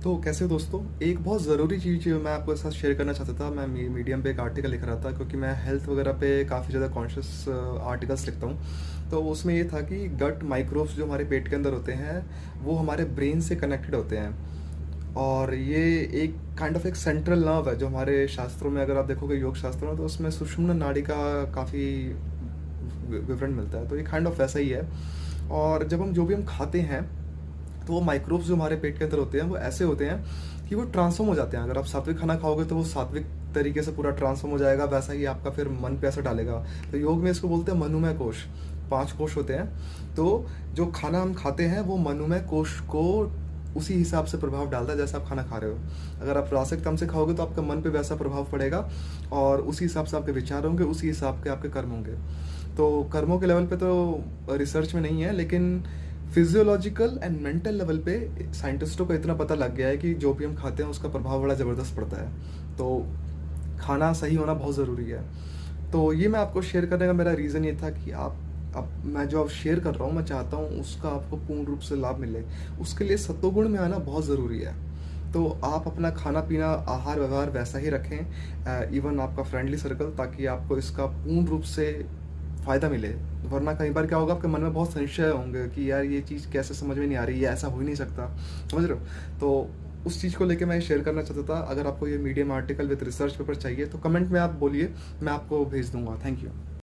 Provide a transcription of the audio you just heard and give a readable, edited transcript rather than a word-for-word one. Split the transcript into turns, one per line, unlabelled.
तो कैसे हो दोस्तों? एक बहुत ज़रूरी चीज़ मैं आपके साथ शेयर करना चाहता था। मैं मीडियम पे एक आर्टिकल लिख रहा था क्योंकि मैं हेल्थ वगैरह पे काफ़ी ज़्यादा कॉन्शियस आर्टिकल्स लिखता हूँ। तो उसमें ये था कि गट माइक्रोब्स जो हमारे पेट के अंदर होते हैं, वो हमारे ब्रेन से कनेक्टेड होते हैं। और ये एक काइंड ऑफ एक सेंट्रल नर्व है जो हमारे शास्त्रों में, अगर आप देखोगे योग शास्त्रों में, तो उसमें सुषुम्ना नाड़ी का काफ़ी विवरण मिलता है। तो ये काइंड ऑफ वैसा ही है। और जब हम जो भी हम खाते हैं, तो वो माइक्रोब्स जो हमारे पेट के अंदर होते हैं वो ऐसे होते हैं कि वो ट्रांसफॉर्म हो जाते हैं। अगर आप सात्विक खाना खाओगे तो वो सात्विक तरीके से पूरा ट्रांसफॉर्म हो जाएगा, वैसा ही आपका फिर मन पे असर डालेगा। तो योग में इसको बोलते हैं मनोमय कोश। 5 कोश होते हैं। तो जो खाना हम खाते हैं वो मनोमय कोश को उसी हिसाब से प्रभाव डालता है जैसा आप खाना खा रहे हो। अगर आप रासिक तम से खाओगे तो आपका मन पे वैसा प्रभाव पड़ेगा, और उसी हिसाब से आपके विचार होंगे, उसी हिसाब के आपके कर्म होंगे। तो कर्मों के लेवल पे तो रिसर्च में नहीं है, लेकिन फिजियोलॉजिकल एंड मेंटल लेवल पे साइंटिस्टों को इतना पता लग गया है कि जो भी हम खाते हैं उसका प्रभाव बड़ा ज़बरदस्त पड़ता है। तो खाना सही होना बहुत ज़रूरी है। तो ये मैं आपको शेयर करने का मेरा रीज़न ये था कि आप अब मैं जो अब शेयर कर रहा हूँ, मैं चाहता हूँ उसका आपको पूर्ण रूप से लाभ मिले। उसके लिए सत्वगुण में आना बहुत ज़रूरी है। तो आप अपना खाना पीना, आहार व्यवहार वैसा ही रखें, इवन आपका फ्रेंडली सर्कल, ताकि आपको इसका पूर्ण रूप से फ़ायदा मिले। वरना कई बार क्या होगा, आपके मन में बहुत संशय होंगे कि यार ये चीज़ कैसे समझ में नहीं आ रही, ये ऐसा हो ही नहीं सकता। समझ रहे हो? तो उस चीज़ को लेके मैं शेयर करना चाहता था। अगर आपको ये medium article with research paper चाहिए तो कमेंट में आप बोलिए, मैं आपको भेज दूंगा। Thank you.